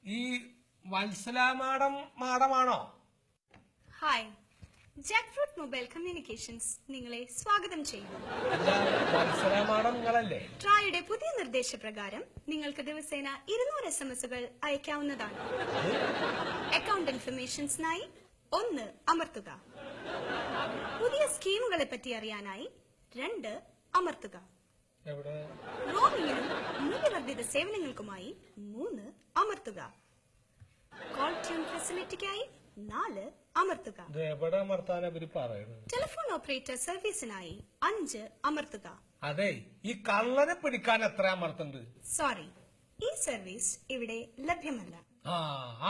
ഈ വത്സല മാഡമാണോ? Hi, Jack Fruit Mobile Communications നിങ്ങളെ സ്വാഗതം ചെയ്യുന്നു. വത്സല മാഡം നിങ്ങളല്ലേ? ട്രായുടെ പുതിയ നിർദ്ദേശപ്രകാരം നിങ്ങൾക്ക് ദിവസേന 200 SMS അയക്കാവുന്നതാണ്. അക്കൗണ്ട് ഇൻഫർമേഷൻസിനായി 1 അമർത്തുക. പുതിയ സ്കീമുകളെ പറ്റി അറിയാനായി 2 അമർത്തുക. റോമിങ്ങിനും മൂല്യവർദ്ധിത സേവനങ്ങൾക്കുമായി 3 അമർത്തുക. കോൾ ട്യൂൺ ഫെസിലിറ്റിക്കായി 4 അമർത്തുക. ടെലിഫോൺ ഓപ്പറേറ്റർ സർവീസിനായി 5 അമർത്തുക. അതെ, ഈ കള്ളനെ പിടിക്കാൻ എത്ര അമർത്തുണ്ട്? സോറി, ഈ സർവീസ് ഇവിടെ ലഭ്യമല്ല.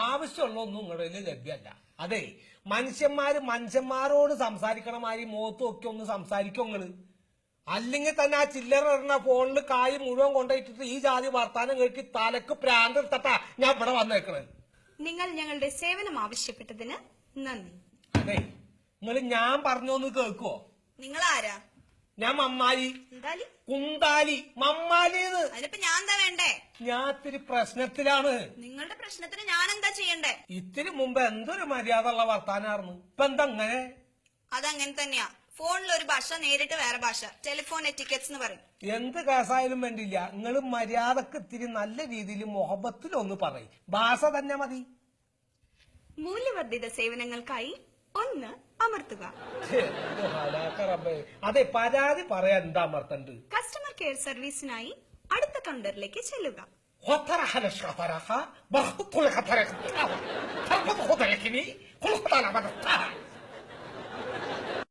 ആവശ്യമുള്ളൊന്നും നിങ്ങളുടെ ലഭ്യമല്ല. അതെ, മനുഷ്യന്മാരോട് സംസാരിക്കണമാതിരി മുഖത്ത് ഒക്കെ ഒന്ന് സംസാരിക്കും നിങ്ങള്. അല്ലെങ്കിൽ തന്നെ ആ ചില്ലറ ഇടുന്ന ഫോണില് കായ് മുഴുവൻ കൊണ്ടുപോയിട്ടിട്ട് ഈ ജാതി വർത്താനം കേട്ടി തലക്ക് പ്രാന്ത് എടുത്തിട്ടാ ഞാൻ ഇവിടെ വന്നേക്കണത്. നിങ്ങൾ ഞങ്ങളുടെ സേവനം ആവശ്യപ്പെട്ടതിന് നന്ദി. അതെ, നിങ്ങൾ ഞാൻ പറഞ്ഞോന്ന് കേൾക്കുവോ? നിങ്ങൾ ആരാ? ഞാൻ മമ്മാലി. കുന്താലി മമ്മാലിന്ന്. അതിനിപ്പോ ഞാൻ എന്താ വേണ്ടേ? ഞാൻ ഇത്തിരി പ്രശ്നത്തിലാണ്. നിങ്ങളുടെ പ്രശ്നത്തിന് ഞാൻ എന്താ ചെയ്യണ്ടേ? ഇത്തിരി മുമ്പ് എന്തൊരു മര്യാദ ഉള്ള വർത്താനായിരുന്നു, ഇപ്പൊ എന്താ അങ്ങനെ? അതങ്ങനെ തന്നെയാ. ഫോണിൽ ഒരു ഭാഷ, നേരിട്ട് വേറെ ഭാഷ. ടെലിഫോൺ എറ്റിക്കറ്റ്സ് എന്ന് പറയും. എന്ത് കേസായാലും വേണ്ടില്ല, നിങ്ങൾ മര്യാദക്ക് ഇത്തിരി നല്ല രീതിയിൽ മുഹബത്തിലൊന്ന് പറയും. ഭാഷ തന്നെ മതി. മൂല്യവർദ്ധിത സേവനങ്ങൾക്കായി 1 അമർത്തുക. അതെ, പരാതി പറയാൻ എന്താ അമർത്തണ്ട്? കസ്റ്റമർ കെയർ സർവീസിനായി അടുത്ത കൗണ്ടറിലേക്ക് ചെല്ലുക. خطر